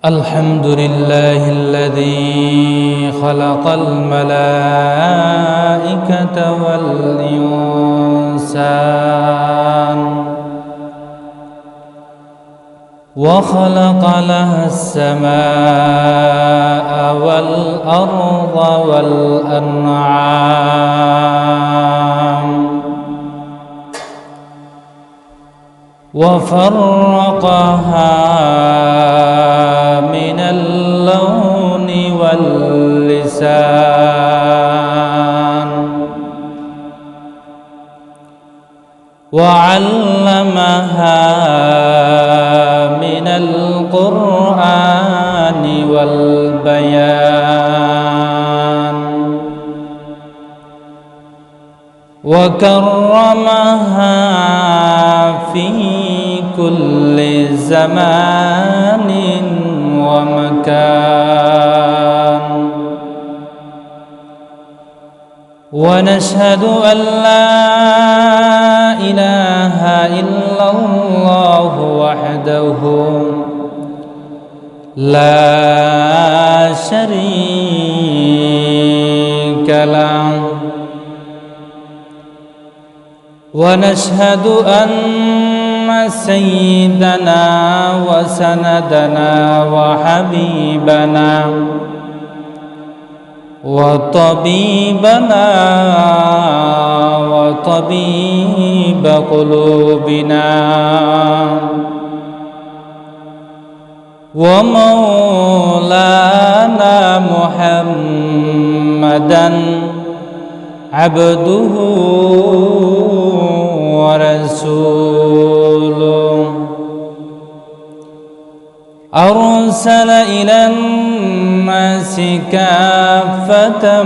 الحمد لله الذي خلق الملائكة والإنسان وخلق لها السماء والأرض والأنعام وفرقها من اللون واللسان وعلمها من القرآن والبيان وكرمها في كل زمان ومكان ونشهد أن لا إله إلا الله وحده لا شريك له ونشهد أن سيدنا وسندنا وحبيبنا وطبيبنا وطبيب قلوبنا ومولانا محمدا عبده ورسوله أرسل إلى الناس كافة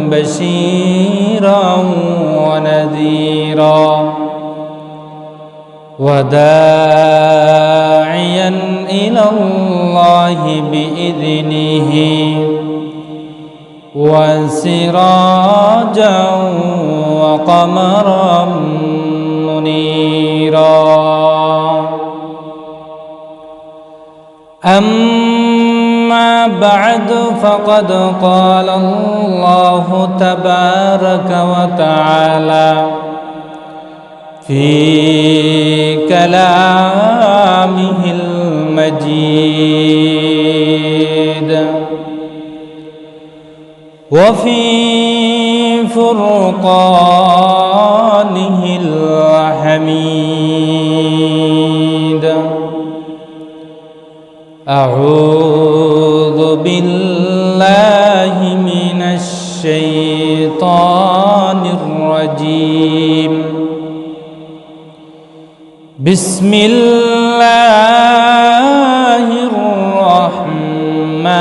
بشيرا ونذيرا وداعيا إلى الله بإذنه وسراجا وقمرا منيرا أما بعد فقد قال الله تبارك وتعالى في كلامه المجيد وفي فرقانه الحميد أعوذ بالله من الشيطان الرجيم بسم الله الرحمن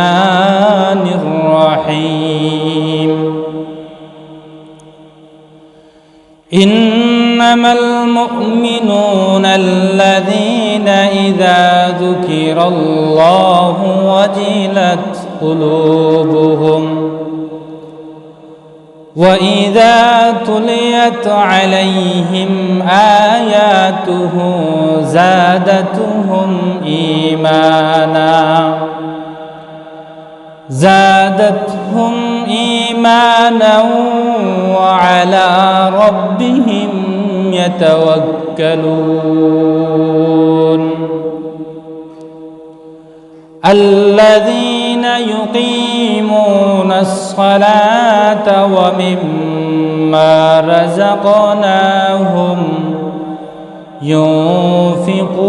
الرحيم إنما المؤمنون الذين إذا ذكر الله وجلت قلوبهم وإذا تليت عليهم آياته زادتهم إيمانا وعلى ربهم يتوكلون الذين يقيمون الصلاة ومما رزقناهم ينفقون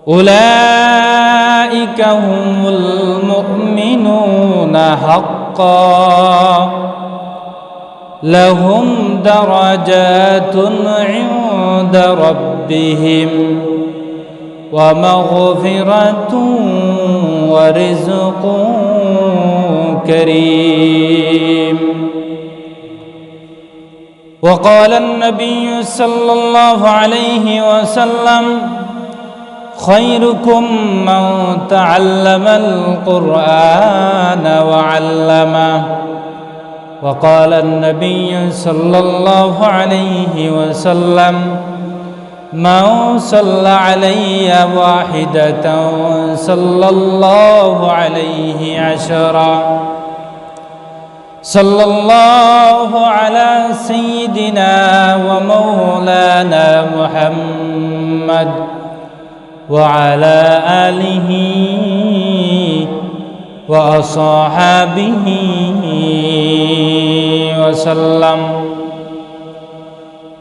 أولئك هم المؤمنون حقا لهم درجات عند ربهم ومغفرة ورزق كريم وقال النبي صلى الله عليه وسلم خيركم من تعلم القرآن وعلمه وقال النبي صلى الله عليه وسلم من صلى علي واحدة صلى الله عليه عشرا صلى الله على سيدنا ومولانا محمد وعلى آله وأصحابه وسلم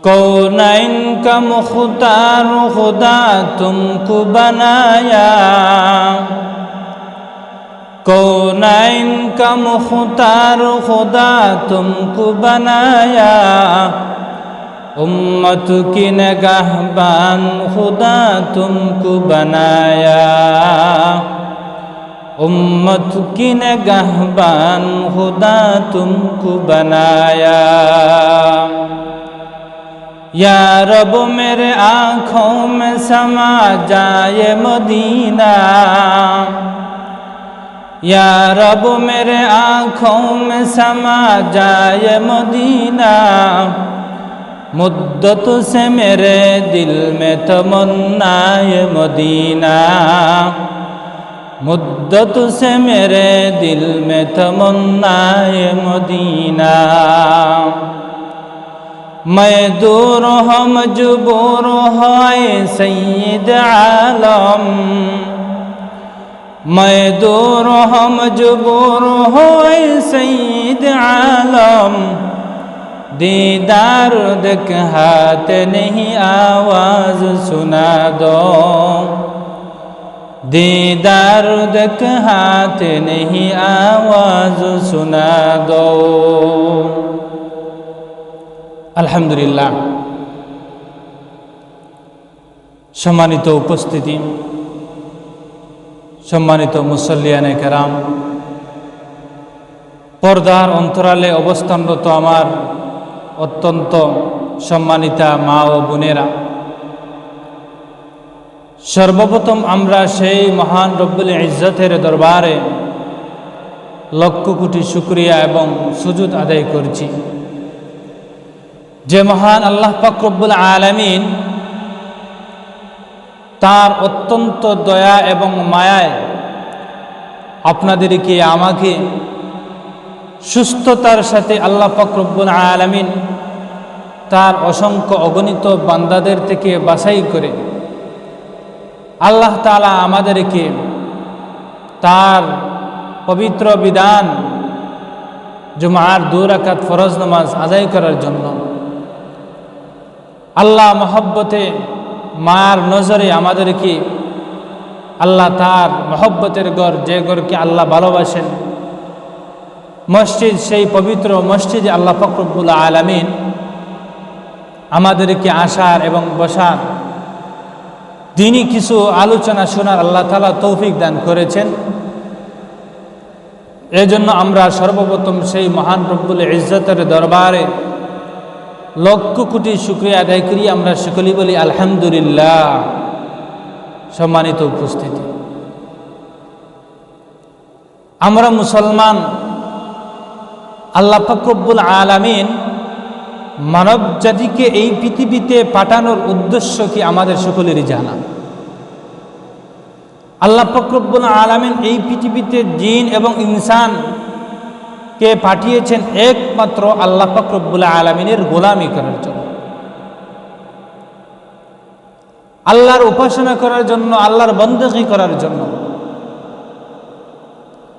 कौनैन का मुख्तार खुदा तुमको बनाया कौनैन का मुख्तार खुदा तुमको बनाया उम्मत की निगाहबान खुदा तुमको बनाया उम्मत की निगाहबान खुदा तुमको बनाया या रब मेरे आँखों में समा जाए मदीना या रब मेरे आँखों में समा जाए मदीना मुद्दत से मेरे दिल में तमन्नाए मदीना मुद्दत से मेरे दिल में तमन्नाए मदीना मैं दूर हूँ मजबूर है सैयद आलम मैं दूर हूँ मजबूर है सैयद आलम दीदार दिखाते नहीं आवाज़ सुना दो दीदार दिखाते नहीं आवाज़ सुना दो আলহামদুলিল্লাহ সম্মানিত উপস্থিতি সম্মানিত মুসল্লিয়ানে কেরাম পর্দার অন্তরালে অবস্থানরত আমার অত্যন্ত সম্মানিতা মা ও বোনেরা সর্বপ্রথম আমরা সেই মহান রব্বুল ইজ্জতের দরবারে লক্ষ কোটি শুকরিয়া এবং সুজুদ আদায় করছি যে মহান আল্লাহ পাক রব্বুল আলামিন তার অত্যন্ত দয়া এবং মায়ায় আপনাদেরকে আমাকে সুস্থতার সাথে আল্লাহ পাক রব্বুল আলামিন তার অসংখ্য অগণিত বান্দাদের থেকে বাছাই করে আল্লাহ তাআলা আমাদেরকে তার পবিত্র বিধান জুমার 2 রাকাত ফরজ নামাজ আদায় করার জন্য আল্লাহ মহব্বতে মার নজরে আমাদেরকে আল্লাহ তার মহব্বতের ঘর যে ঘরকে আল্লাহ ভালোবাসেন মসজিদ সেই পবিত্র মসজিদে আল্লাহ পাক রব্বুল আলামিন আমাদেরকে আসার এবং বসার দিনই কিছু আলোচনা শোনার আল্লাহ তাআলা তৌফিক দান করেছেন এজন্য আমরা সর্বপ্রথম সেই মহান রব্বুল ইজ্জতের দরবারে লক্ষ কোটি শুকরিয়া আদায় করি আমরা সকলেই বলি আলহামদুলিল্লাহ সম্মানিত উপস্থিতি আমরা মুসলমান আল্লাহ পাক রব্বুল আলামিন মানব জাতিকে এই পৃথিবীতে পাঠানোর উদ্দেশ্য কি আমাদের সকলেরই জানা আল্লাহ পাক রব্বুল আলামিন এই পৃথিবীতে জিন এবং ইনসান কে পাঠিয়েছেন একমাত্র আল্লাহ পাক রব্বুল আলামিনের গোলামি করার জন্য আল্লাহর উপাসনা করার জন্য আল্লাহর বন্দেগী করার জন্য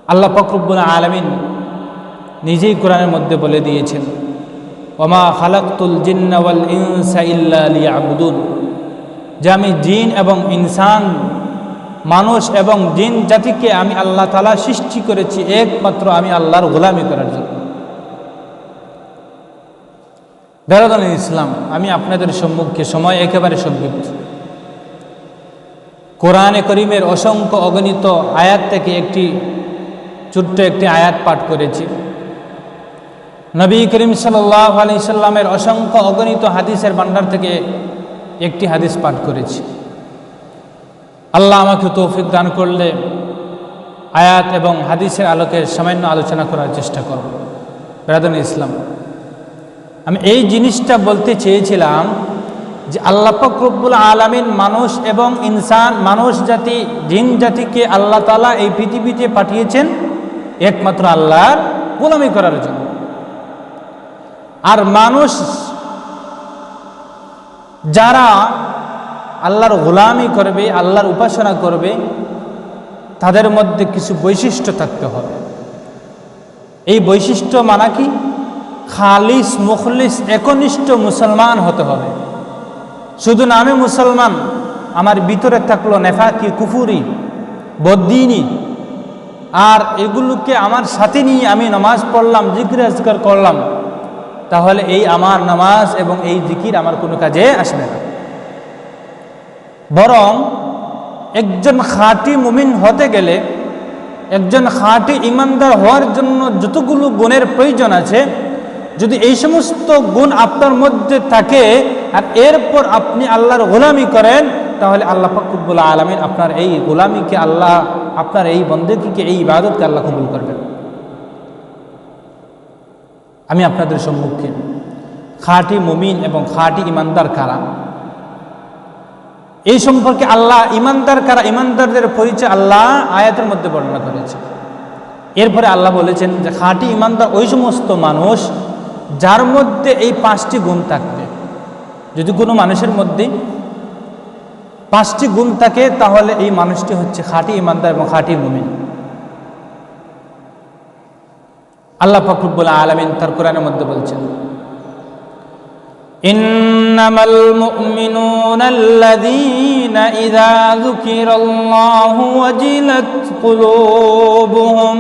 আল্লাহ পাক রব্বুল আলামিন নিজেই কোরআনের মধ্যে বলে দিয়েছেন ওমা খালাকতুল জিন্না ওয়াল ইনসা ইল্লা লিয়াবুদুন যে আমি জিন এবং ইনসান মানুষ এবং জিন জাতিকে আমি আল্লাহ তাআলা সৃষ্টি করেছি একমাত্র আমি আল্লাহর গোলামি করার জন্য বেরাদান ইসলাম আমি আপনাদের সম্মুখে সময় একেবারে সংক্ষিপ্ত কোরআনে করিমের অসংখ্য অগণিত আয়াত থেকে একটি ছোট্ট একটি আয়াত পাঠ করেছি নবী করিম সাল্লাল্লাহু আলাইহি সাল্লামের অসংখ্য অগণিত হাদিসের ভান্ডার থেকে একটি হাদিস পাঠ করেছি আল্লাহ আমাকে তৌফিক দান করলে আয়াত এবং হাদিসের আলোকে সামান্য আলোচনা করার চেষ্টা করব বেরাদান ইসলাম আমি এই জিনিসটা বলতে চেয়েছিলাম যে আল্লাহ পাক রব্বুল আলামিন মানুষ এবং ইনসান, মানুষ জাতি, জিন জাতিকে আল্লাহ তাআলা এই পৃথিবীতে পাঠিয়েছেন একমাত্র আল্লাহর গোলামি করার জন্য। আর মানুষ যারা আল্লাহর গোলামি করবে, আল্লাহর উপাসনা করবে, তাদের মধ্যে কিছু বৈশিষ্ট্য থাকতে হবে। এই বৈশিষ্ট্য মানা কি? খালিস, মুখলিস, একনিষ্ঠ মুসলমান হতে হবে। শুধু নামে মুসলমান, আমার ভিতরে থাকলো নেফাকি, কুফুরি, বদ্দিনী, আর এগুলোকে আমার সাথে নিয়ে আমি নামাজ পড়লাম, জিকির আজকার করলাম, তাহলে এই আমার নামাজ এবং এই জিকির আমার কোনো কাজে আসবে না। বরং একজন খাঁটি মুমিন হতে গেলে, একজন খাঁটি ইমানদার হওয়ার জন্য যতগুলো গুণের প্রয়োজন আছে, যদি এই সমস্ত গুণ আপনার মধ্যে থাকে আর এরপর আপনি আল্লাহর গোলামি করেন, তাহলে আল্লাহ পাক রব্বুল আলামিন আপনার এই গোলামিকে, আল্লাহ আপনার এই বন্দেগীকে, এই ইবাদতকে আল্লাহ কবুল করবেন। আমি আপনাদের সম্মুখে খাঁটি মুমিন এবং খাঁটি ইমানদার কারা, এই সম্পর্কে আল্লাহ ইমানদার কারা, ইমানদারদের পরিচয় আল্লাহ আয়াতের মধ্যে বর্ণনা করেছে। এরপরে আল্লাহ বলেছেন যে খাঁটি ইমানদার ওই সমস্ত মানুষ যার মধ্যে এই 5টি গুণ থাকবে। যদি কোনো মানুষের মধ্যে 5টি গুণ থাকে, তাহলে এই মানুষটি হচ্ছে খাঁটি ইমানদার এবং খাঁটি মুমিন। আল্লাহ পাক রব্বুল আলামিন তার কোরআনের মধ্যে বলছেন, ইন্নামাল মুমিনুনা আল্লাযীনা ইযা যুকিরাল্লাহু ওয়াজিলাত কুলুবুহুম।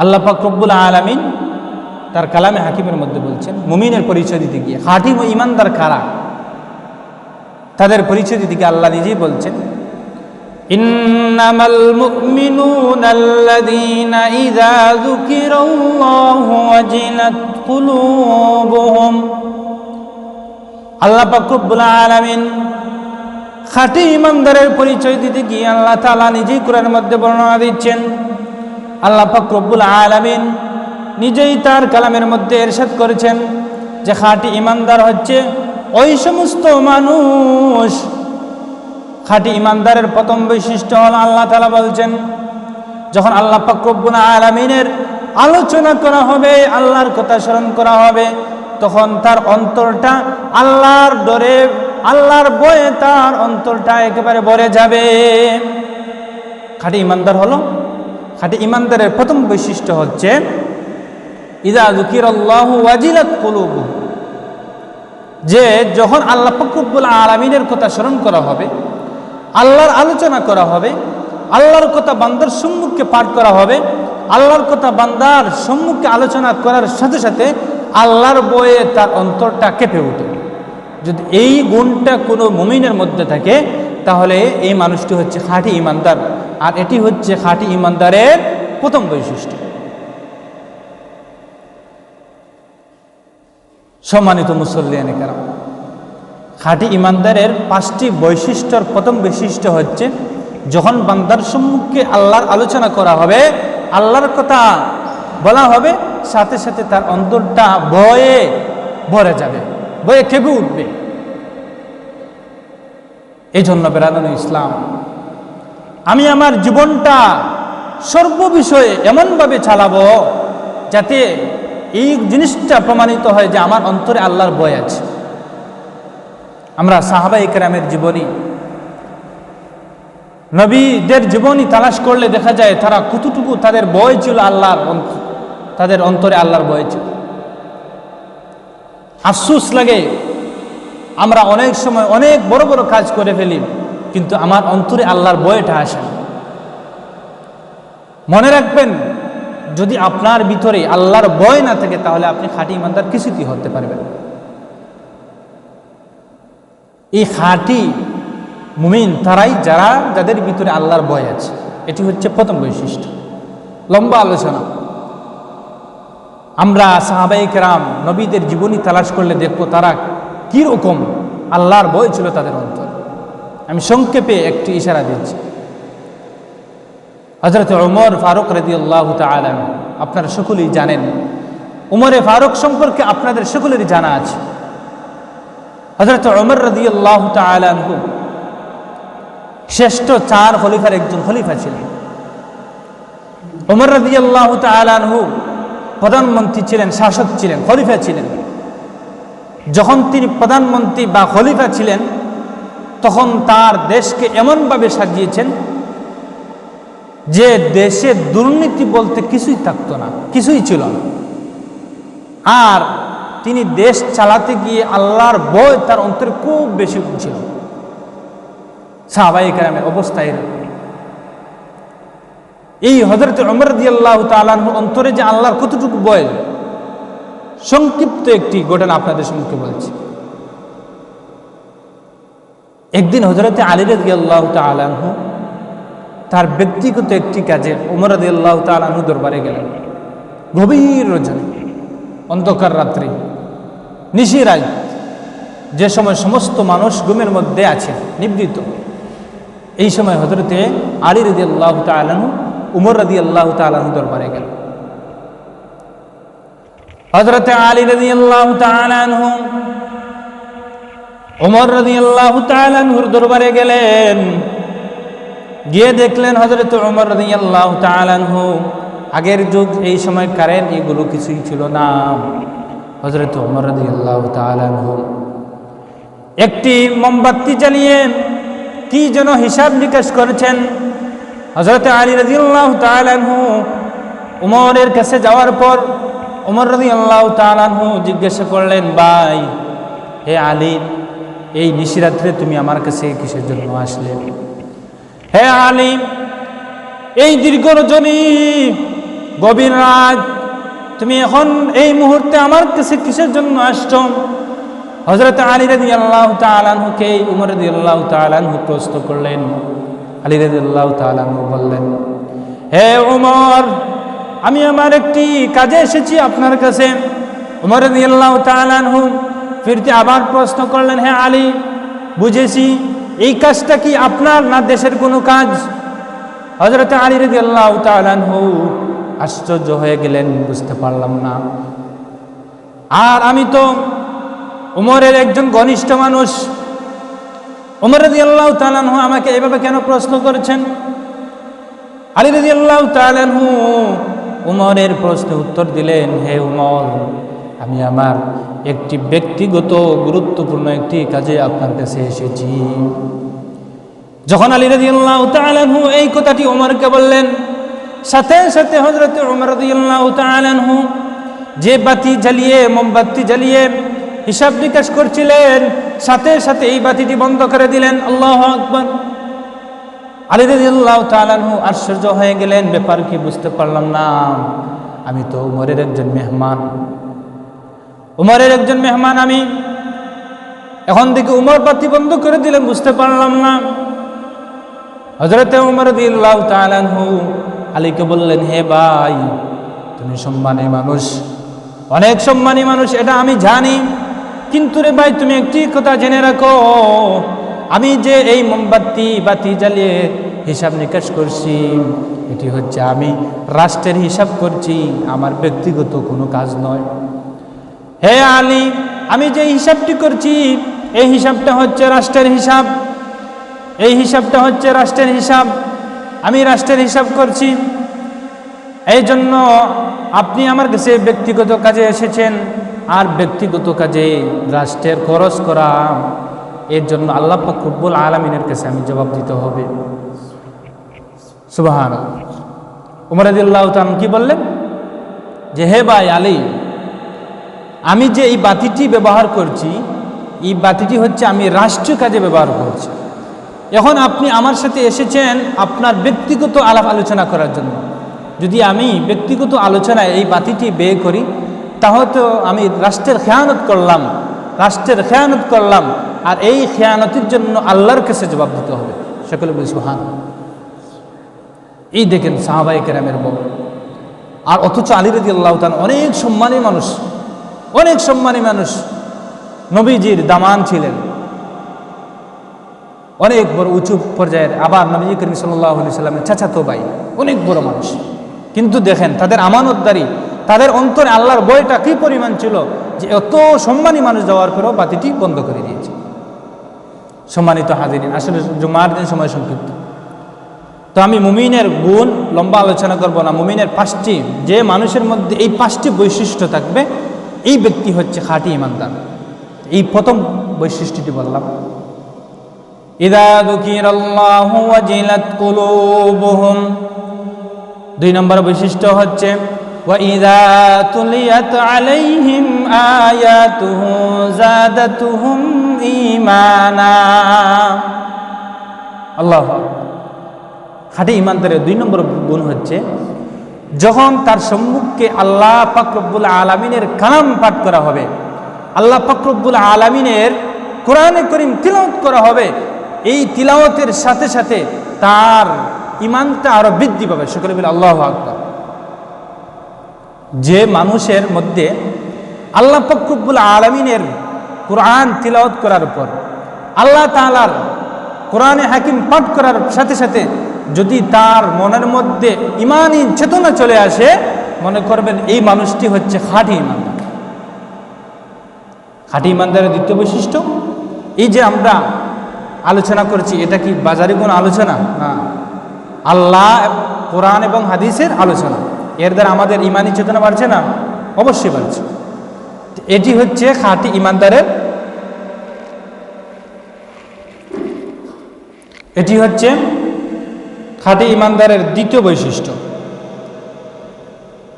আল্লাহ পাক রব্বুল আলামিন তার কালামে হাকিমের মধ্যে বলছেন, মুমিনের পরিচয় দিতে গিয়ে খাঁটি ইমানদার কারা, তাদের পরিচয় দিতে গিয়ে আল্লাহ নিজেই বলছেন, ইন্নামাল মুমিনুনা আল্লাযীনা ইযা যুকিরাল্লাহু ওয়াজিলাত কুলুবুহুম। আল্লাহ পাক রব্বুল আলামিন খাঁটি ইমানদারের পরিচয় দিতে গিয়ে আল্লাহ তাআলা নিজেই কোরআনের মধ্যে বর্ণনা দিচ্ছেন। আল্লাহ পাক রব্বুল আলামিন নিজেই তার কালামের মধ্যে ইরশাদ করেছেন যে খাঁটি ইমানদার হচ্ছে ওই সমস্ত মানুষ। খাঁটি ইমানদারের প্রথম বৈশিষ্ট্য হল, আল্লাহ তাআলা বলছেন, যখন আল্লাহ পাক রব্বুল আলামিনের আলোচনা করা হবে, আল্লাহর কথা স্মরণ করা হবে, তখন তার অন্তরটা আল্লাহর ডরে, আল্লাহর ভয়ে তার অন্তরটা একেবারে ভরে যাবে। খাঁটি ইমানদার হলো, খাঁটি ইমানদারের প্রথম বৈশিষ্ট্য হচ্ছে ইযা যুকিরাল্লাহু ওয়াজিলাত কুলুবুহুম, যে যখন আল্লাহ পাক রব্বুল আলামিনের কথা স্মরণ করা হবে, আল্লাহর আলোচনা করা হবে, আল্লাহর কথা বান্দার সম্মুখে পাঠ করা হবে, আল্লাহর কথা বান্দার সম্মুখে আলোচনা করার সাথে সাথে আল্লাহর ভয়ে তার অন্তরটা কেঁপে ওঠে। যদি এই গুণটা কোনো মুমিনের মধ্যে থাকে, তাহলে এই মানুষটি হচ্ছে খাঁটি ইমানদার। আর এটি হচ্ছে খাঁটি ইমানদারের প্রথম বৈশিষ্ট্য। সম্মানিত মুসল্লিয়ানে কেরাম, খাঁটি ইমানদারের 5টি বৈশিষ্ট্যর প্রথম বৈশিষ্ট্য হচ্ছে, যখন বান্দার সম্মুখে আল্লাহর আলোচনা করা হবে, আল্লাহর কথা বলা হবে, সাথে সাথে তার অন্তরটা ভয়ে ভরে যাবে, ভয়ে কেঁপে উঠবে। এই জন্য বেরাদান ইসলাম, আমি আমার জীবনটা সর্ববিষয়ে এমনভাবে চালাবো যাতে এই জিনিসটা প্রমাণিত হয় যে আমার অন্তরে আল্লাহর ভয় আছে। আমরা সাহাবায়ে কেরামের জীবনী, নবীদের জীবনী তালাশ করলে দেখা যায় তারা কতটুকু তাদের ভয় ছিল আল্লাহর, তাদের অন্তরে আল্লাহর ভয় ছিল। আফসোস লাগে, আমরা অনেক সময় অনেক বড় বড় কাজ করে ফেলি, কিন্তু আমার অন্তরে আল্লাহর ভয়টা আসে না। মনে রাখবেন, যদি আপনার ভিতরে আল্লাহর ভয় না থাকে, তাহলে আপনি খাঁটি ইমানদার কিছুতেই হতে পারবেন না। এই খাঁটি মুমিন তারাই যাদের ভিতরে আল্লাহর ভয় আছে। এটি হচ্ছে প্রথম বৈশিষ্ট্য। লম্বা আলোচনা, আমরা সাহাবায়ে কেরাম নবীদের জীবনী তালাশ করলে দেখবো তারা কীরকম আল্লাহর ভয় ছিল তাদের অন্তর। আমি সংক্ষেপে একটি ইশারা দিচ্ছি। হযরত ওমর ফারুক রাদিয়াল্লাহু তাআলা আনহু, আপনারা সকলেই জানেন, ওমরে ফারুক সম্পর্কে আপনাদের সকলেরই জানা আছে। হযরত ওমর রাদিয়াল্লাহু তাআলা আনহু শ্রেষ্ঠ 4 খলিফার একজন খলিফা ছিলেন। ওমর রাদিয়াল্লাহু তাআলা আনহু প্রধানমন্ত্রী ছিলেন, শাসক ছিলেন, খলিফা ছিলেন। যখন তিনি প্রধানমন্ত্রী বা খলিফা ছিলেন তখন তার দেশকে এমনভাবে সাজিয়েছেন যে দেশে দুর্নীতি বলতে কিছুই থাকতো না, কিছুই ছিল না। আর তিনি দেশ চালাতে গিয়ে আল্লাহর ভয় তার অন্তরে খুব বেশি ছিল। সাহাবায়ে কেরামের অবস্থা এরকম। এই হযরত ওমর রাদিয়াল্লাহু তাআলা আনহুর অন্তরে যে আল্লাহর কতটুকু ভয়, সংক্ষিপ্ত একটি ঘটনা আপনাদের সম্মুখে বলছি। একদিন হযরত আলী রাদিয়াল্লাহু তাআলা আনহু তার ব্যক্তিগত একটি কাজে ওমর রাদিয়াল্লাহু তাআলা আনহু দরবারে গেলেন। গভীর রজনী, অন্ধকার রাত্রি, নিশিরাত, যে সময় সমস্ত মানুষ ঘুমের মধ্যে আছে, নিবৃত। এই সময় হযরতে আলী রাদিয়াল্লাহু তাআলা আনহু উমর রাদিয়াল্লাহু তাআলা আনহু দরবারে গেলেন। হযরতে আলী রাদিয়াল্লাহু তাআলা আনহু উমর রাদিয়াল্লাহু তাআলা আনহুর দরবারে গেলেন। গিয়ে দেখলেন হযরত উমর রাদিয়াল্লাহু তাআলা আনহু, আগের যুগ, এই সময় কারেন্ট এগুলো কিছুই ছিল না। হযরত উমর রাদিয়াল্লাহু তাআলা আনহু একটি মোমবাতি জ্বালিয়ে কি যেন হিসাব নিকাশ করেছেন। হযরত আলী রাদিয়াল্লাহু তাআলা আনহু উমরের কাছে যাওয়ার পর উমর রাদিয়াল্লাহু তাআলা আনহু জিজ্ঞাসা করলেন, ভাই, হে আলী, এই নিশিরাত্রে তুমি আমার কাছে কিসের জন্য আসলে? হে আলী, এই দীর্ঘ রজনী, গভীর রাত, তুমি এখন এই মুহূর্তে আমার কাছে কিসের জন্য আসছো? হযরত আলী রাদিয়াল্লাহু তাআলা আনহুকে উমর রাদিয়াল্লাহু তাআলা আনহু প্রশ্ন করলেন। আলী রাদিয়াল্লাহু তাআলা আনহু বললেন, হে উমর, আমি আমার একটি কাজে এসেছি আপনার কাছে। উমর রাদিয়াল্লাহু তাআলা আনহু ফিরতে আবার প্রশ্ন করলেন, হে আলী, বুঝেছি, এই কাজটা কি আপনার না দেশের কোনো কাজ? হযরত আলী রাদিয়াল্লাহু তাআলা আনহু আশ্চর্য হয়ে গেলেন, বুঝতে পারলাম না। আর আমি তো উমরের একজন ঘনিষ্ঠ মানুষ। উমর রাদিয়াল্লাহু তাআলা আনহু আমাকে এভাবে কেন প্রশ্ন করেছেন? আলী রাদিয়াল্লাহু তাআলা আনহু উমরের প্রশ্নের উত্তর দিলেন, হে উমর, আমি আমার একটি ব্যক্তিগত গুরুত্বপূর্ণ একটি কাজে আপনার কাছে এসেছি। যখন আলী রাদিয়াল্লাহু তাআলা আনহু এই কথাটি উমরকে বললেন, সাথে সাথে হযরত উমর রাদিয়াল্লাহু তাআলা আনহু যে বাতি জ্বালিয়ে, মোমবাতি জ্বালিয়ে হিসাব নিকাশ করছিলেন, সাথে সাথে এই বাতিটি বন্ধ করে দিলেন। আল্লাহু আকবার। আলী রাদিয়াল্লাহু তাআলা আনহু আশ্চর্য হয়ে গেলেন, ব্যাপার কি বুঝতে পারলাম না, আমি তো উমরের একজন মেহমান, উমরের একজন মেহমান আমি, এখন থেকে উমর বাতি বন্ধ করে দিলেন, বুঝতে পারলাম না। হযরত উমর রাদিয়াল্লাহু তাআলা আনহু আলীকে বললেন, হে ভাই, তুমি সম্মানী মানুষ, অনেক সম্মানী মানুষ, এটা আমি জানি, কিন্তু রে ভাই, তুমি একটি কথা জেনে রাখো, আমি যে এই মোমবাতি বাতি জ্বালিয়ে হিসাব নিকাশ করছি, এটি হচ্ছে আমি রাষ্ট্রের হিসাব করছি, আমার ব্যক্তিগত কোনো কাজ নয়। হে আলী, আমি যে হিসাবটি করছি, এই হিসাবটা হচ্ছে রাষ্ট্রের হিসাব, এই হিসাবটা হচ্ছে রাষ্ট্রের হিসাব, আমি রাষ্ট্রের হিসাব করছি। এই জন্য আপনি আমার কাছে ব্যক্তিগত কাজে এসেছেন, আর ব্যক্তিগত কাজে রাষ্ট্রের খরচ করা, এর জন্য আল্লাহ পাক রব্বুল আলামিনের কাছে আমি জবাব দিতে হবে। সুবহানাল্লাহ। উমর রাদিয়াল্লাহু তাআলা কি বললেন, যে হে ভাই আলী, আমি যে এই বাতিটি ব্যবহার করছি, এই বাতিটি হচ্ছে আমি রাষ্ট্রীয় কাজে ব্যবহার করছি। এখন আপনি আমার সাথে এসেছেন আপনার ব্যক্তিগত আলাপ আলোচনা করার জন্য। যদি আমি ব্যক্তিগত আলোচনায় এই বাতিটি ব্যয় করি, তাহলে তো আমি রাষ্ট্রের খেয়ানত করলাম, রাষ্ট্রের খেয়ানত করলাম, আর এই খেয়ানতের জন্য আল্লাহর কাছে জবাব দিতে হবে। সকলে বলি সুবহানাল্লাহ। এই দেখেন সাহাবায়ে কেরামের বল। আর অথচ আলী রাদিয়াল্লাহু তাআলা অনেক সম্মানী মানুষ, অনেক সম্মানী মানুষ, নবীজির দামান ছিলেন, অনেক বড় উঁচু পর্যায়ের, আবার নবী করিম সাল্লাল্লাহু আলাইহি সাল্লামের চাচাতো ভাই, অনেক বড় মানুষ। কিন্তু দেখেন তাদের আমানতদারি, তাদের অন্তরে আল্লাহর ভয়টা কি পরিমাণ ছিল, যে এত সম্মানী মানুষ যাওয়ার পরেও বাতিটি বন্ধ করে দিয়েছে। সম্মানিত হাজিরিন, আসলে জুমার দিন সময় সংক্ষিপ্ত, তো আমি মুমিনের গুণ লম্বা আলোচনা করব না। মুমিনের 5টি, যে মানুষের মধ্যে এই 5টি বৈশিষ্ট্য থাকবে, এই ব্যক্তি হচ্ছে খাঁটি ঈমানদার। এই প্রথম বৈশিষ্ট্যটি বললাম, ইযা যুকিরাল্লাহু ওয়াজিলাত কুলুবুহুম। 2 নম্বর বৈশিষ্ট্য হচ্ছে ওয়া ইযা তুলিয়াত আলাইহিম আয়াতুহু যাদাতুহুম ঈমানা। আল্লাহু আকবার। খাঁটি ঈমানদারের 2 নম্বর গুণ হচ্ছে, যখন তার সম্মুখে আল্লাহ পাক রব্বুল আলামিনের কালাম পাঠ করা হবে, আল্লাহ পাক রব্বুল আলামিনের কোরআনে কারীম তিলাওয়াত করা হবে, এই তিলাওয়াতের সাথে সাথে তার ঈমানটা আরো বৃদ্ধি পাবে। সকলে বলে আল্লাহু আকবার। যে মানুষের মধ্যে আল্লাহ পাক রব্বুল আলামিনের কোরআন তিলাওয়াত করার পর, আল্লাহ তাআলার কোরআনে হাকিম পাঠ করার সাথে সাথে যদি তার মনের মধ্যে ঈমানি চেতনা চলে আসে, মনে করবেন এই মানুষটি হচ্ছে খাঁটি ঈমানদার। খাঁটি ঈমানদারের 2য় বৈশিষ্ট্য, এই যে আমরা আলোচনা করছি, এটা কি বাজারে কোনো আলোচনা না, আল্লাহ কোরআন এবং হাদিসের আলোচনা। এর দ্বারা আমাদের ঈমানি চেতনা বাড়ছে না? অবশ্যই বাড়ছে। এটি হচ্ছে খাঁটি ঈমানদারের, এটি হচ্ছে খাঁটি ঈমানদারের 2য় বৈশিষ্ট্য।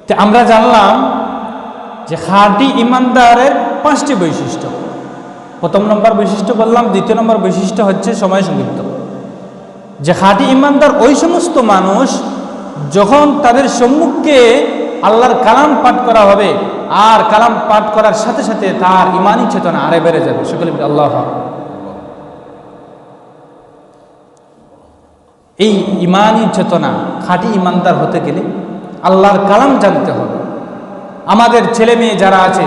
তো আমরা জানলাম যে খাঁটি ঈমানদারের 5টি বৈশিষ্ট্য। প্রথম নম্বর বৈশিষ্ট্য বললাম, 2য় নম্বর বৈশিষ্ট্য হচ্ছে সময় সংক্ষিপ্ত। যে খাঁটি ঈমানদার ওই সমস্ত মানুষ যখন তাদের সম্মুখে আল্লাহর কালাম পাঠ করা হবে, আর কালাম পাঠ করার সাথে সাথে তার ঈমানি চেতনা আরে বেড়ে যাবে। সকলে আল্লাহু আকবার। এই ঈমানি চেতনা, খাঁটি ঈমানদার হতে গেলে আল্লাহর কালাম জানতে হবে। আমাদের ছেলে মেয়ে যারা আছে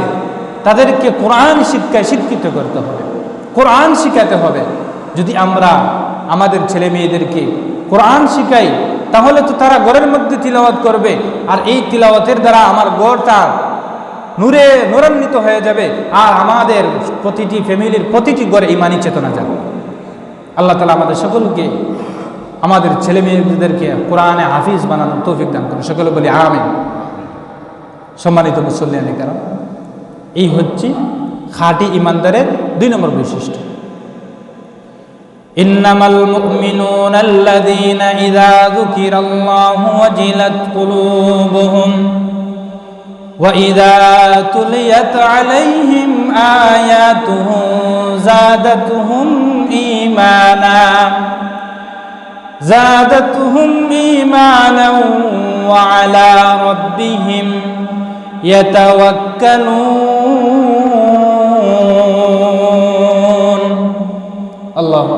তাদেরকে কোরআন শিক্ষায় শিক্ষিত করতে হবে, কোরআন শিখাতে হবে। যদি আমরা আমাদের ছেলে মেয়েদেরকে কোরআন শিখাই, তাহলে তো তারা ঘরের মধ্যে তিলাওয়াত করবে, আর এই তিলাওয়াতের দ্বারা আমার ঘরটা নূরান্বিত হয়ে যাবে, আর আমাদের প্রতিটি ফ্যামিলির প্রতিটি ঘরে ঈমানি চেতনা যাবে। আল্লাহ তাআলা আমাদের সকলকে, আমাদের ছেলে মেয়েদেরকে কোরআনে হাফিজ বানানোর তৌফিক দান করুন। সকলে বলি আমিন। সম্মানিত মুসল্লিয়ানে কেরাম, এই হচ্ছে খাঁটি ঈমানদারের 2 নম্বর বৈশিষ্ট্য। ইন্নামাল মুমিনুনা আল্লাযীনা ইযা যুকিরাল্লাহু ওয়াজিলাত কুলুবুহুম ওয়া ইযা তুলিয়াত আলাইহিম আয়াতুহু যাদাতুহুম ঈমানা زادتهم إيمانا وعلى ربهم يتوكلون। আল্লাহ।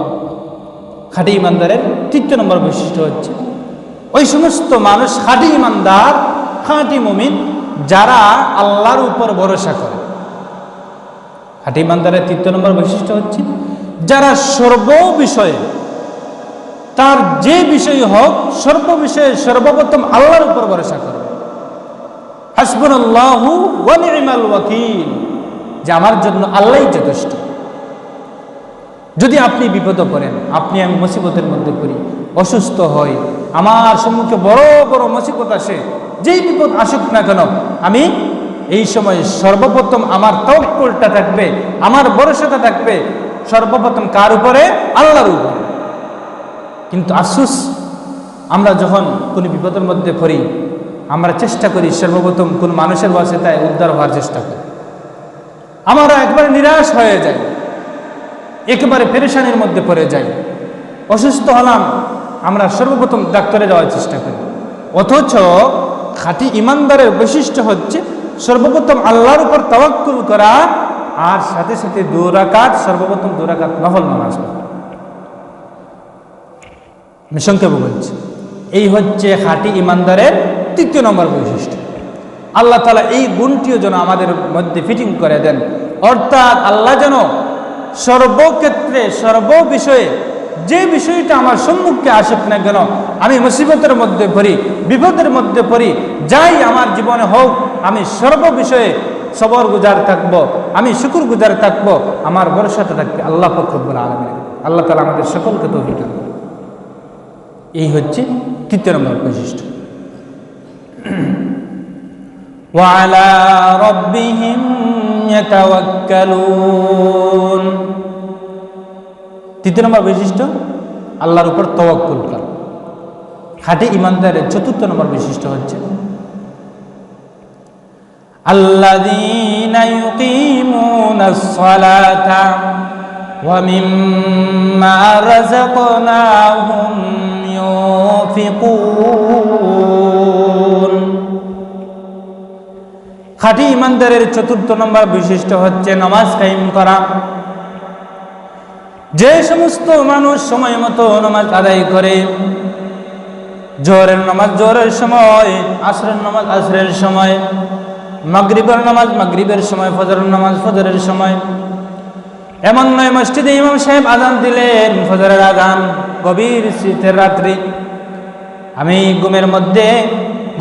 খাঁটি ঈমানদারের 3য় নম্বর বৈশিষ্ট্য হচ্ছে, ওই সমস্ত মানুষ খাঁটি ঈমানদার, খাঁটি মুমিন, যারা আল্লাহর উপর ভরসা করে। খাঁটি ঈমানদারের 3য় নম্বর বৈশিষ্ট্য হচ্ছে, যারা সর্ব বিষয়ে, তার যে বিষয় হোক, সর্ববিষয়ে সর্বপ্রথম আল্লাহর উপর ভরসা করবে। হাসবুনাল্লাহু ওয়া নি'মাল ওয়াকিল, যে আমার জন্য আল্লাহই যথেষ্ট। যদি আপনি বিপদে পড়েন, আপনি আমি মুসিবতের মধ্যে পড়ি, অসুস্থ হই, আমার সম্মুখে বড় বড় মুসিবত আসে, যেই বিপদ আসুক না কেন, আমি এই সময় সর্বপ্রথম আমার তাওয়াক্কুলটা থাকবে, আমার ভরসাটা থাকবে সর্বপ্রথম কার উপরে? আল্লাহর উপরে। কিন্তু আফসোস, আমরা যখন কোনো বিপদের মধ্যে পড়ি, আমরা চেষ্টা করি সর্বপ্রথম কোন মানুষের ওয়াসিতায় উদ্ধার হওয়ার চেষ্টা করি। আমরা একবারে নিরাশ হয়ে যাই, একেবারে পেরেশানির মধ্যে পড়ে যাই। অসুস্থ হলাম, আমরা সর্বপ্রথম ডাক্তারে যাওয়ার চেষ্টা করি। অথচ খাঁটি ঈমানদারের বৈশিষ্ট্য হচ্ছে সর্বপ্রথম আল্লাহর উপর তাওয়াক্কুল করা, আর সাথে সাথে 2 রাকাত, সর্বপ্রথম 2 রাকাত নফল নামাজ পড়া। আমি সংক্ষেপে বলছি, এই হচ্ছে খাঁটি ঈমানদারের 3য় নম্বর বৈশিষ্ট্য। আল্লাহ তাআলা এই গুণটিও যেন আমাদের মধ্যে ফিটিং করে দেন, অর্থাৎ আল্লাহ যেন সর্বক্ষেত্রে, সর্ববিষয়ে, যে বিষয়টা আমার সম্মুখে আসুক না কেন, আমি মুসিবতের মধ্যে পড়ি, বিপদের মধ্যে পড়ি, যাই আমার জীবনে হোক, আমি সর্ববিষয়ে সবর গুজার থাকবো, আমি শুকর গুজার থাকবো, আমার ভরসাটা থাকবে আল্লাহ পাক রব্বুল আলামিন। আল্লাহ তাআলা আমাদের সকলকে তৌফিক দান করুন। এই হচ্ছে তৃতীয় নম্বর বৈশিষ্ট্য। وعلى ربهم يتوكلون। তৃতীয় নম্বর বৈশিষ্ট্য আল্লাহর উপর তাওয়াক্কুল করা। খাঁটি ঈমানদারের চতুর্থ নম্বর বৈশিষ্ট্য হচ্ছে আল্লাযীনা ইউকিমুনাস সালাতা ওয়া মিম্মা রাযাকনাহুম ইউনফিকুন। খাঁটি ঈমানদারের চতুর্থ নম্বর বৈশিষ্ট্য হচ্ছে নামাজ কায়েম করা। যে সমস্ত মানুষ সময় মতো নামাজ আদায় করে, জোহরের নামাজ জোহরের সময়, আসরের নামাজ আসরের সময়, মাগরিবের নামাজ মাগরিবের সময়, ফজরের নামাজ ফজরের সময়। এমন নয় মসজিদে ইমাম সাহেব আজান দিলেন, ফজরের আজান, গভীর শীতের রাত্রি, আমি ঘুমের মধ্যে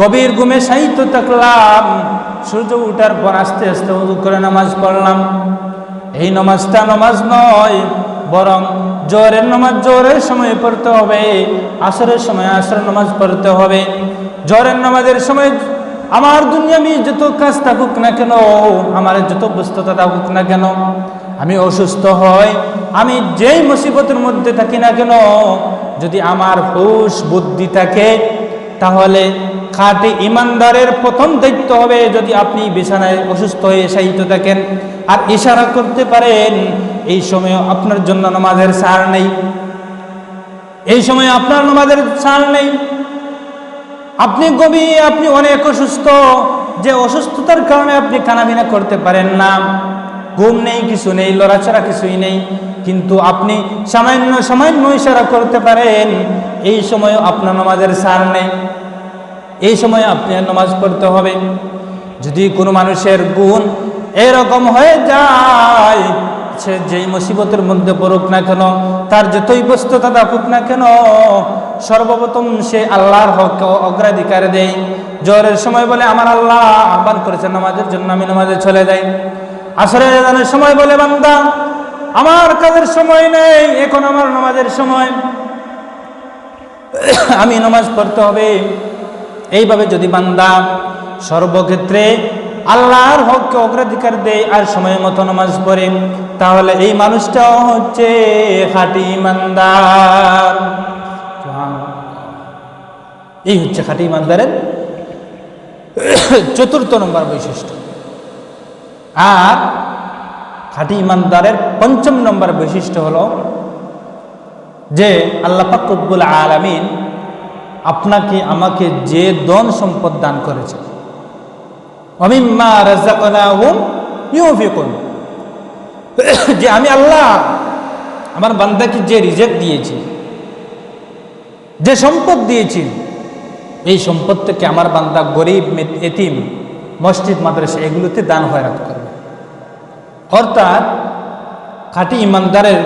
গভীর ঘুমে শায়িত থাকলাম, সূর্য উঠার পর আস্তে আস্তে ওযু করে নামাজ পড়লাম। এই নামাজটা নামাজ নয়, বরং জোহরের নামাজ জোহরের সময় পড়তে হবে, আসরের সময় আসরের নামাজ পড়তে হবে। জোহরের নামাজের সময় আমার দুনিয়াবি যত কাজ থাকুক না কেন, আমার যত ব্যস্ততা থাকুক না কেন, আমি অসুস্থ হই, আমি যেই মুসিবতের মধ্যে থাকি না কেন, যদি আমার হুঁশ বুদ্ধি থাকে, তাহলে খাঁটি ঈমানদারের প্রথম দায়িত্ব হবে, যদি আপনি বিছানায় অসুস্থ হয়ে শায়িত থাকেন আর ইশারা করতে পারেন, এই সময় আপনার জন্য নামাজের ছাড় নেই, এই সময় আপনার নামাজের ছাড় নেই। আপনি গভীর, আপনি অনেক অসুস্থ, যে অসুস্থতার কারণে আপনি কানাবিনা করতে পারেন না, ঘুম নেই, কিছু নেই, লড়াচড়া কিছুই নেই, কিন্তু আপনি সামান্য সামান্য ইশারা করতে পারেন, এই সময় আপনার নামাজের ছাড় নেই, এই সময় আপনি নামাজ পড়তে হবে। যদি কোনো মানুষের গুণ এরকম হয়ে যায়, সে যেই মুসিবতের মধ্যে পড়ুক না কেন, তার যতই ব্যস্ততা থাকুক না কেন, সর্বপ্রথম সে আল্লাহর হক অগ্রাধিকার দেয়। জোহরের সময় বলে আমার আল্লাহ আহ্বান করেছেন নামাজের জন্য, আমি নামাজে চলে যাই। আসরের আযানের সময় বলে বান্দা আমার কাজের সময় নেই, এখন আমার নামাজের সময়, আমি নামাজ পড়তে হবে। এইভাবে যদি বান্দা সর্বক্ষেত্রে আল্লাহর হককে অগ্রাধিকার দেয় আর সময় মতো নামাজ পড়ে, তাহলে এই মানুষটাও হচ্ছে খাঁটি ঈমানদার। এই হচ্ছে খাঁটি ঈমানদারের চতুর্থ নম্বর বৈশিষ্ট্য। আর খাঁটি ঈমানদারের পঞ্চম নম্বর বৈশিষ্ট্য হলো যে আল্লাহ পাক রব্বুল আলামিন আপনাকে আমাকে যে ধন সম্পদ দান করেছে, ওয়ামিম্মা রাযাকনাহুম ইউনফিকুন, যে আমি আল্লাহ আমার বান্দাকে যে রিজিক দিয়েছি, যে সম্পদ দিয়েছি, এই সম্পদ থেকে আমার বান্দা গরিব, এতিম, মসজিদ, মাদ্রাসা এগুলোতে দান খয়রাত করবে। অর্থাৎ খাঁটি ঈমানদারের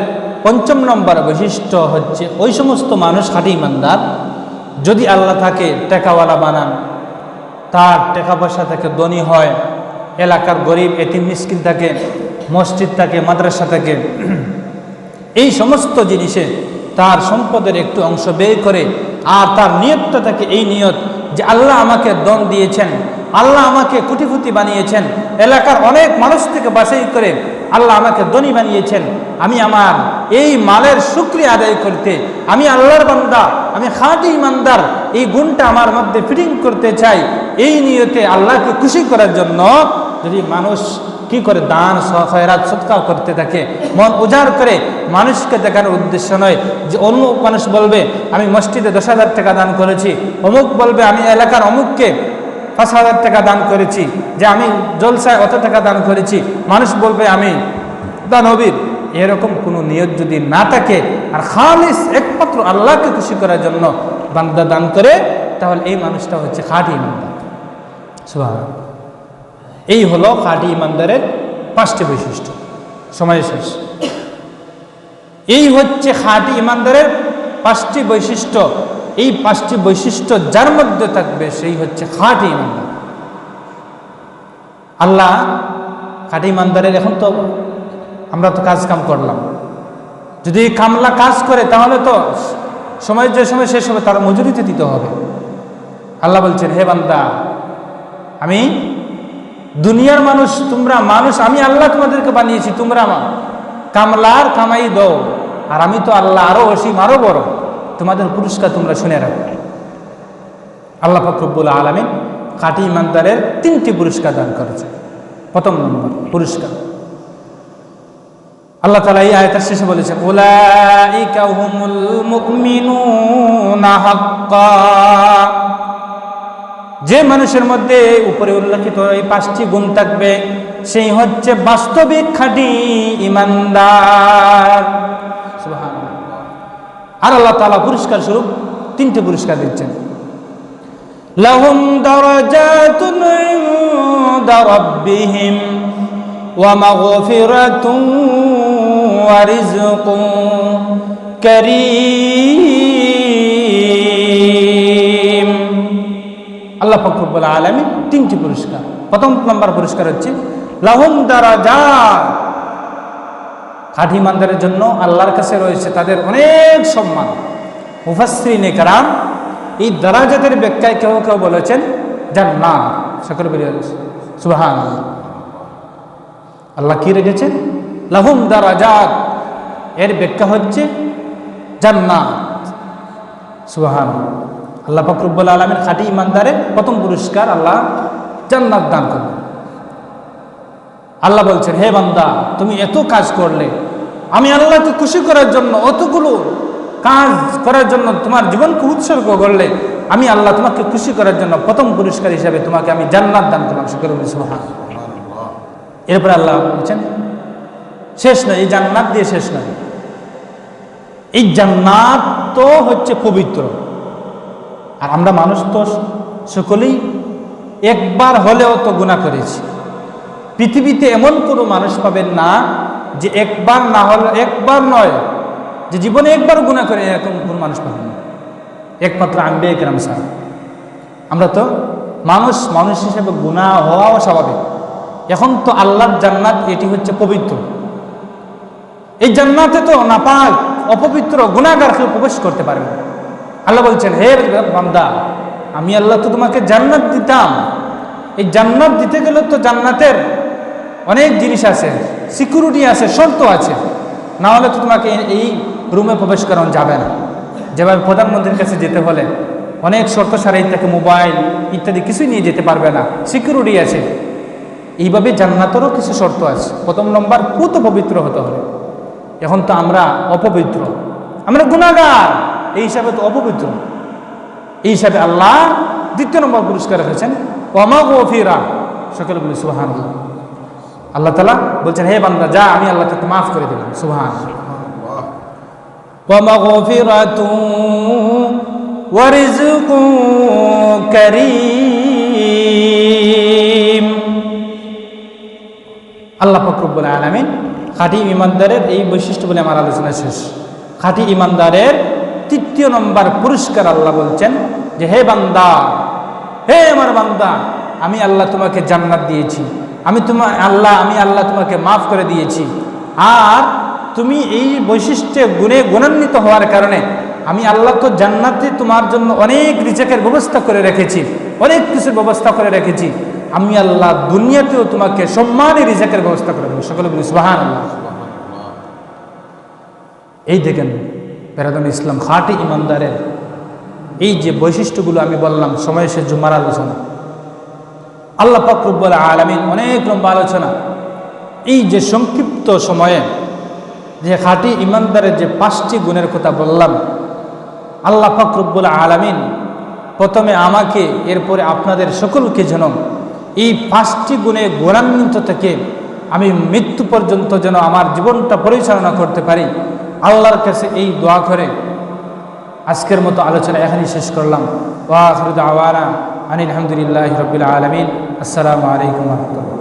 পঞ্চম নম্বর বৈশিষ্ট্য হচ্ছে ওই সমস্ত মানুষ খাঁটি ঈমানদার, যদি আল্লাহ তাকে টাকাওয়ালা বানান, তার টাকা পয়সা থেকে ধনী হয়, এলাকার গরিব এতিম মিসকিন থাকে, মসজিদ থাকে, মাদ্রাসা থাকে, এই সমস্ত জিনিসে তার সম্পদের একটু অংশ ব্যয় করে, আর তার নিয়তটা থাকে এই নিয়ত যে আল্লাহ আমাকে ধন দিয়েছেন, আল্লাহ আমাকে কোটিপতি বানিয়েছেন, এলাকার অনেক মানুষ থেকে বাছাই করে আল্লাহ আমাকে ধনী বানিয়েছেন, আমি আমার এই মালের শুকরিয়া আদায় করতে, আমি আল্লাহর বান্দা, আমি খাঁটি ঈমানদার, এই গুণটা আমার মধ্যে ফিটিং করতে চাই, এই নিয়তে আল্লাহকে খুশি করার জন্য যদি মানুষ কি করে দান খয়রাত সদকা করতে থাকে, মন উজাড় করে, মানুষকে দেখানোর উদ্দেশ্য নয় যে অমুক মানুষ বলবে আমি মসজিদে 10,000 টাকা দান করেছি, অমুক বলবে আমি এলাকার অমুককে 5,000 টাকা দান করেছি, যে আমি জলসায় অত টাকা দান করেছি, মানুষ বলবে আমি দানবীর, এরকম কোনো নিয়ত যদি না থাকে আর খালিস একমাত্র আল্লাহকে খুশি করার জন্য বান্দা দান করে, তাহলে এই মানুষটা হচ্ছে খাঁটি ঈমানদার। সুবহানাল্লাহ। এই হলো খাঁটি ঈমানদারের 5টি বৈশিষ্ট্য। সময় শেষ। এই হচ্ছে খাঁটি ঈমানদারের 5টি বৈশিষ্ট্য। এই 5টি বৈশিষ্ট্য যার মধ্যে থাকবে সেই হচ্ছে খাঁটি ঈমানদার। আল্লাহ খাঁটি ইমানদারের, এখন তো আমরা তো কাজ কাম করলাম, যদি কামলা কাজ করে তাহলে তো সময়ের যে সময় শেষ হবে তার মজুরিতে দিতে হবে। আল্লাহ বলছেন, হে বান্দা, আমি দুনিয়ার মানুষ, তোমরা মানুষ, আমি আল্লাহ তোমাদেরকে বানিয়েছি, তোমরা কামলার কামাই দাও, আর আমি তো আল্লাহ আরো অসীম, আরো বড়, তোমাদের পুরস্কার তোমরা শুনে রাখো। আল্লাহ পাক রব্বুল আলামিন খাঁটি ইমানদারের 3টি পুরস্কার দান করেছে। প্রথম নম্বর পুরস্কার, আল্লাহ তাআলা এই আয়াতের শেষে বলেছেন, উলাইকা হুমুল মুমিনুনা হাক্কা। যে মানুষের মধ্যে উপরে উল্লেখিত এই 5টি গুণ থাকবে, সেই হচ্ছে বাস্তবিক খাঁটি ইমানদার। সুবহানাল্লাহ। আর আল্লাহ তাআলা পুরস্কার স্বরূপ 3টি পুরস্কার দিচ্ছেন। লাহুম দারাজাতুন ইনদা রাব্বিহিম ওয়া মাগফিরাতুন ওয়া রিজকুন কারীম। আল্লাহ পাক রব্বুল আলামিন 3টি পুরস্কার। প্রথম নম্বর পুরস্কার হচ্ছে লাহুম দারাজাত। খাঁটি ইমানদারের জন্য আল্লাহর কাছে রয়েছে তাদের অনেক সম্মান। মুফাসসিরিনে কেরাম এই দারাজাতের ব্যাখ্যায় কেউ কেউ বলেছেন জান্নাত। সকলে বলে সুবহানাল্লাহ। আল্লাহ কি রেখেছেন? লাহুম দারাজাত, এর ব্যাখ্যা হচ্ছে জান্নাত। সুবহানাল্লাহ। আল্লাহ পাক রব্বুল আলামিন খাঁটি ইমানদারের প্রথম পুরস্কার আল্লাহ জান্নাত দান করবেন। আল্লাহ বলছেন, হে বান্দা, তুমি এত কাজ করলে, আমি আল্লাহকে খুশি করার জন্য অতগুলো কাজ করার জন্য তোমার জীবনকে উৎসর্গ করলে, আমি আল্লাহ তোমাকে খুশি করার জন্য প্রথম পুরস্কার হিসাবে তোমাকে আমি জান্নাত দান করলাম। সকলে বলি সুবহানাল্লাহ। এরপরে আল্লাহ বলছেন, শেষ নয়, এই জান্নাত দিয়ে শেষ নয়, এই জান্নাত তো হচ্ছে পবিত্র। আর আমরা মানুষ তো সকলেই একবার হলেও তো গুনাহ করেছি। পৃথিবীতে এমন কোনো মানুষ পাবেন না যে একবার না হলে, একবার নয়, যে জীবনে একবার গুনাহ করে, এরকম কোন মানুষ পাবেন না, একমাত্র আম্বিয়া কেরাম ছাড়া। আমরা তো মানুষ, মানুষ হিসেবে গুনাহ হওয়াও স্বাভাবিক। এখন তো আল্লাহর জান্নাত, এটি হচ্ছে পবিত্র। এই জান্নাতে তো নাপাক, অপবিত্র, গুনাহগার কেউ প্রবেশ করতে পারবে না। আল্লাহ বলছেন, হে বান্দা, আমি আল্লাহ তো তোমাকে জান্নাত দিতাম। এই জান্নাত দিতে গেলে তো জান্নাতের অনেক জিনিস আছে, সিকিউরিটি আছে, শর্ত আছে, না হলে তো তোমাকে এই রুমে প্রবেশ করানো যাবে না। যেভাবে প্রধানমন্ত্রীর কাছে যেতে হলে অনেক শর্ত সারাই থাকে, মোবাইল ইত্যাদি কিছুই নিয়ে যেতে পারবে না, সিকিউরিটি আছে। এইভাবে জান্নাতেরও কিছু শর্ত আছে। প্রথম নম্বর, পুত পবিত্র হতে হবে। এখন তো আমরা অপবিত্র, আমরা গুনাহগার, এই হিসাবে তো অপবিত্র। এই হিসাবে আল্লাহ 2য় নম্বর পুরস্কার রেখেছেন ওয়া মাগফিরা। সকলে বলি সুবহানাল্লাহ। আল্লাহ তাআলা বলছেন, হে বান্দা, যা, আমি আল্লাহ তোকে মাফ করে দিলাম। সুবহানাল্লাহ। ওয়া মাগফিরাতুন ওয়া রিজকুন কারীম। আল্লাহ পাক রব্বুল আলামিন খাঁটি ইমানদারের এই বৈশিষ্ট্য বলে আমার আলোচনা শেষ। খাঁটি ইমানদারের 3য় নম্বর পুরস্কার আল্লাহ বলছেন যে, হে বান্দা, হে আমার বান্দা, আমি আল্লাহ তোমাকে জান্নাত দিয়েছি, আমি আল্লাহ তোমাকে মাফ করে দিয়েছি। আর তুমি এই বৈশিষ্ট্যে গুণে গুণান্বিত হওয়ার কারণে আমি আল্লাহ তো জান্নাতে তোমার জন্য অনেক রিজেকের ব্যবস্থা করে রেখেছি, অনেক কিছুর ব্যবস্থা করে রেখেছি। আমি আল্লাহ দুনিয়াতেও তোমাকে সম্মানের রিজেকের ব্যবস্থা করে দেবো। সকলে বলি সুবহানাল্লাহ। এই দেখেন বেরাদুল ইসলাম, খাঁটি ইমানদারের এই যে বৈশিষ্ট্যগুলো আমি বললাম, সময় শেষ জুমার আলোচনা, আল্লাহ পাক রব্বুল আলামিন অনেক লম্বা আলোচনা। এই যে সংক্ষিপ্ত সময়ে যে খাঁটি ইমানদারের যে 5টি গুণের কথা বললাম, আল্লাহ পাক রব্বুল আলামিন প্রথমে আমাকে, এরপরে আপনাদের সকলকে যেন এই 5টি গুণে গুণান্বিত থেকে আমি মৃত্যু পর্যন্ত যেন আমার জীবনটা পরিচালনা করতে পারি, আল্লাহর কাছে এই দোয়া করে আজকের মতো আলোচনা এখানেই শেষ করলাম। ওয়া আখিরু দাওয়ানা আনিল হামদুলিল্লাহি রাব্বিল আলামিন। আসসালামু আলাইকুম ওয়া রাহমাতুল্লাহ।